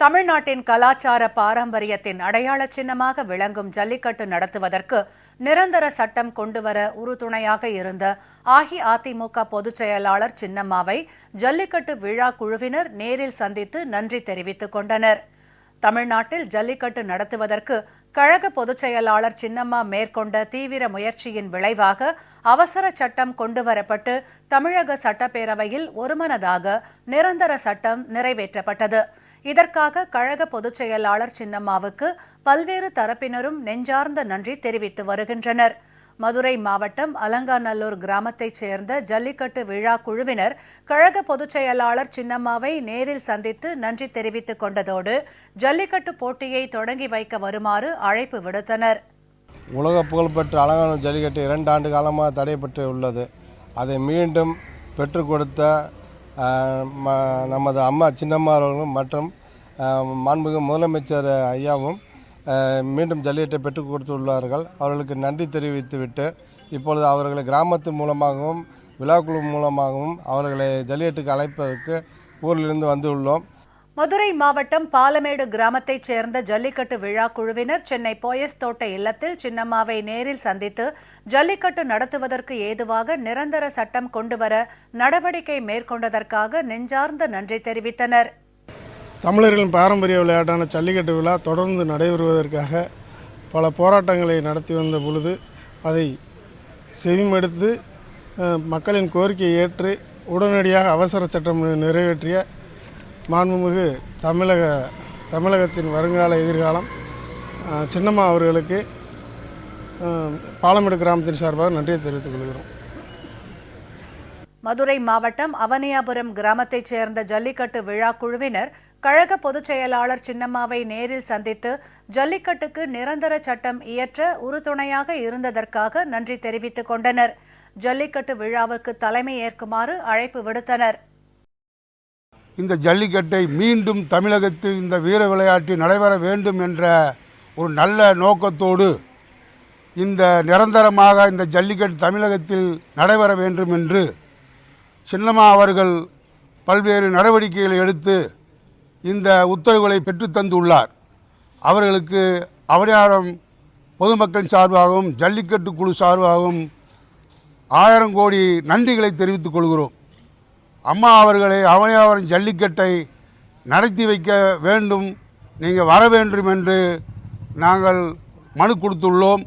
தமிழ்நாட்டின் கலாச்சார பாரம்பரியத்தின் அடையாள சின்னமாக விளங்கும் ஜல்லிக்கட்டு நடத்துவதற்கு நிரந்தர சட்டம் கொண்டுவர உறுதுணையாக இருந்த அஇஅதிமுக பொதுச் செயலாளர் சின்னம்மாவை ஜல்லிக்கட்டு விழா குழுவினர் நேரில் சந்தித்து நன்றி தெரிவித்துக் கொண்டனர். தமிழ்நாட்டில் ஜல்லிக்கட்டு நடத்துவதற்கு கழக பொதுச் செயலாளர் சின்னம்மா மேற்கொண்ட தீவிர முயற்சியின் விளைவாக அவசர சட்டம் கொண்டுவரப்பட்டு தமிழக சட்டப்பேரவையில் ஒருமனதாக நிரந்தர சட்டம் நிறைவேற்றப்பட்டது. இதற்காக கழக பொதுச் செயலாளர் சின்னம்மாவுக்கு பல்வேறு தரப்பினரும் நெஞ்சார்ந்த நன்றி தெரிவித்து வருகின்றனர். மதுரை மாவட்டம் அலங்காநல்லூர் கிராமத்தைச் சேர்ந்த ஜல்லிக்கட்டு விழா குழுவினர் கழக பொதுச் செயலாளர் சின்னம்மாவை நேரில் சந்தித்து நன்றி தெரிவித்துக் கொண்டதோடு ஜல்லிக்கட்டு போட்டியை தொடங்கி வைக்க வருமாறு அழைப்பு விடுத்தனர். உலக புகழ்பெற்ற அலங்காநல்லூர் ஜல்லிக்கட்டு 2 ஆண்டு காலமாக தடைபட்டு உள்ளது. அதை மீண்டும் பெற்றுக் கொடுத்த நமது அம்மா சின்னம்மா அவர்களும் மற்றும் மாண்புமிகு முதலமைச்சர் ஐயாவும் மீண்டும் ஜல்லிக்கட்டை பெற்றுக் கொடுத்துள்ளார்கள். அவர்களுக்கு நன்றி தெரிவித்துவிட்டு இப்பொழுது அவர்களை கிராமத்து மூலமாகவும் விழாக்குழு மூலமாகவும் அவர்களை ஜல்லிக்கட்டுக்கு அழைப்பதற்கு ஊரிலிருந்து வந்துள்ளோம். மதுரை மாவட்டம் பாலமேடு கிராமத்தைச் சேர்ந்த ஜல்லிக்கட்டு விழா குழுவினர் சென்னை போயஸ் தோட்ட இல்லத்தில் சின்னம்மாவை நேரில் சந்தித்து ஜல்லிக்கட்டு நடத்துவதற்கு ஏதுவாக நிரந்தர சட்டம் கொண்டுவர நடவடிக்கை மேற்கொண்டதற்காக நெஞ்சார்ந்த நன்றி தெரிவித்தனர். தமிழர்களின் பாரம்பரிய விளையாட்டான ஜல்லிக்கட்டு விழா தொடர்ந்து நடைபெறுவதற்காக பல போராட்டங்களை நடத்தி வந்த பொழுது அதை செவிமடுத்து மக்களின் கோரிக்கையை ஏற்று உடனடியாக அவசர சட்டம் நிறைவேற்றிய மாண்புமிகு தமிழகத்தின் வருங்கால எதிர்காலம் சின்னம்மா அவர்களுக்கு பாலமேடு கிராமத்தின் சார்பாக நன்றியை தெரிவித்துக் கொள்கிறோம். மதுரை மாவட்டம் அவனியாபுரம் கிராமத்தைச் சேர்ந்த ஜல்லிக்கட்டு விழா குழுவினர் கழக பொதுச் செயலாளர் சின்னம்மாவை நேரில் சந்தித்து ஜல்லிக்கட்டுக்கு நிரந்தர சட்டம் இயற்ற உறுதுணையாக இருந்ததற்காக நன்றி தெரிவித்துக் கொண்டனர். ஜல்லிக்கட்டு விழாவுக்கு தலைமை ஏற்குமாறு அழைப்பு விடுத்தனர். இந்த ஜல்லிக்கட்டை மீண்டும் தமிழகத்தில் இந்த வீர விளையாட்டு நடைபெற வேண்டும் என்ற ஒரு நல்ல நோக்கத்தோடு இந்த நிரந்தரமாக இந்த ஜல்லிக்கட்டு தமிழகத்தில் நடைபெற வேண்டும் என்று சின்னம்மா அவர்கள் பல்வேறு நடவடிக்கைகளை எடுத்து இந்த உத்தரவுகளை பெற்றுத்தந்துள்ளார். அவர்களுக்கு அவனியாபுரம் பொதுமக்கள் சார்பாகவும் ஜல்லிக்கட்டு குழு சார்பாகவும் 1000 கோடி நன்றிகளை தெரிவித்துக் கொள்கிறோம். அம்மா அவர்களை அவனியாபுரம் ஜல்லிக்கட்டை நடத்தி வைக்க வேண்டும், நீங்கள் வர வேண்டும் என்று நாங்கள் மனு கொடுத்துள்ளோம்.